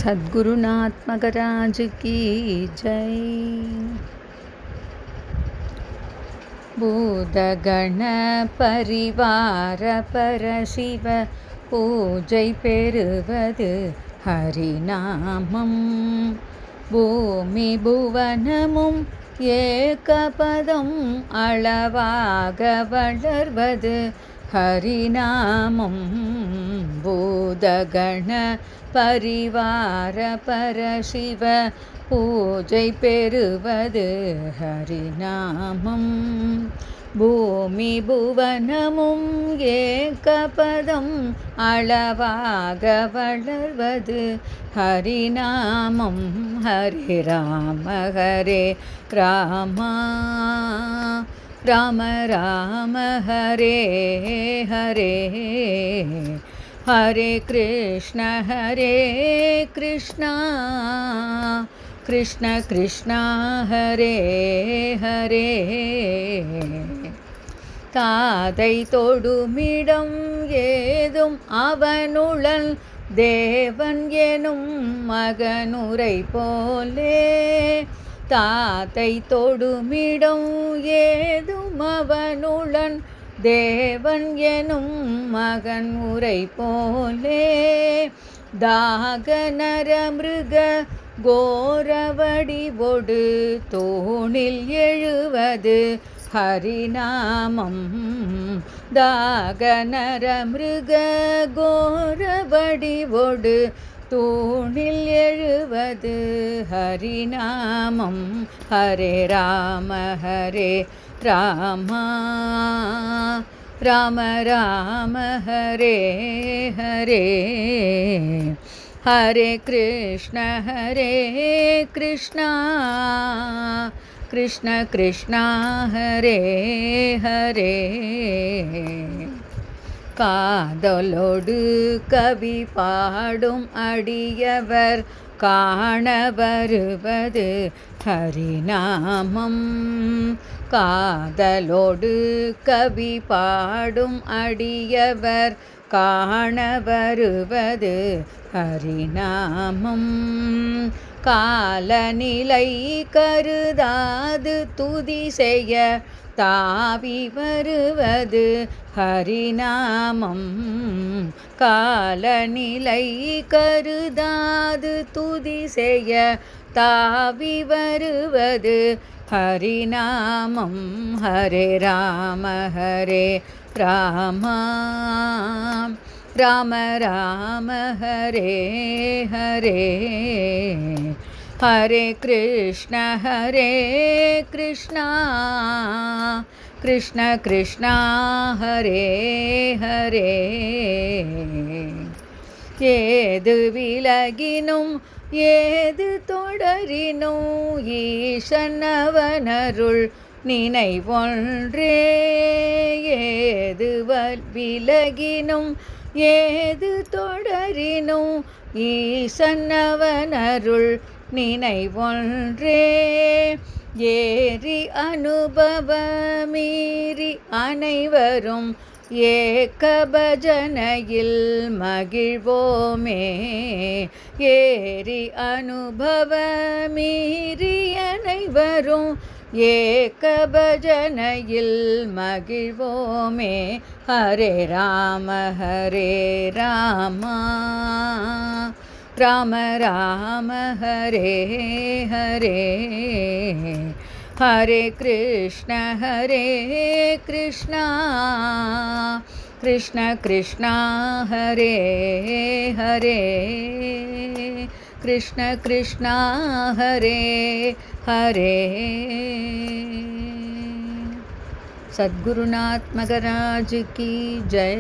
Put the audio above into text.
सद्गुरुनाथ मगराज की जय। பூதகண பரிவார பரசிவ பூஜை பெறுவது ஹரிநாமம். பூமி புவனமும் ஏகபதம் அளவாக வளர்வது ஹரிநாமம். பூதகண பரிவார பரசிவ பூஜை பெறுவது ஹரிநாமம். பூமி புவனமும் ஏகபதம் அளவாக வளர்வது ஹரிநாமம். ஹரே ராம ஹரே ராமா, ராம ராம ஹரே ஹரே, ஹரே கிருஷ்ண கிருஷ்ண கிருஷ்ண ஹரே ஹரே. தாதை தொடுமிடம் ஏதும் அவனுளன் தேவன் எனும் மகனுரை போலே. தாத்தை தொடுமிடம் ஏதும் அவனுளன் தேவன் எனும் மகன் உரை போலே. தாக நர மிருக கோரவடிவொடு தூணில் எழுவது ஹரிநாமம். தாக நர மிருக கோரவடிவொடு தூணில் எழுவது ஹரிநாமம். ஹரே ராம ஹரே ராமா, ராம ராம ஹரே ஹரே, ஹரே கிருஷ்ண கிருஷ்ண கிருஷ்ண ஹரே ஹரே. காதலோடு கவி பாடும் அடியவர் காண வருவது ஹரிநாமம். காதலோடு கவி பாடும் அடியவர் காண வருவது ஹரிநாமம். காலநிலை கருதாது துதி செய்ய தாவி வருவது ஹரிநாமம். காலநிலை கருதாது துதி செய்ய தாவி வருவது ஹரிநாமம். ஹரே ராம ஹரே ராமா, ராம ராம ஹரே ஹரே, ஹரே கிருஷ்ண கிருஷ்ண கிருஷ்ண ஹரே ஹரே. ஏது விலகினும் ஏது தொடரினும் ஈசனவனருள் நினைவொன்றே. ஏது விலகினும் ஏது தொடரினும் ஈசனவனருள் நினைவொன்றே. ஏறி அனுபவமீறி அனைவரும் ஏக பஜனையில் மகிழ்வோமே. ஏறி அனுபவமீறி அனைவரும் ஏக பஜனையில் மகிழ்வோமே. ஹரே ராம ஹரே ராமா, ராம ராம ஹரே ஹரே, ஹரே கிருஷ்ண கிருஷ்ண கிருஷ்ண ஹரே ஹரே, கிருஷ்ண கிருஷ்ண ஹரே ஹரே. सद्गुरुनाथ मगराज की जय।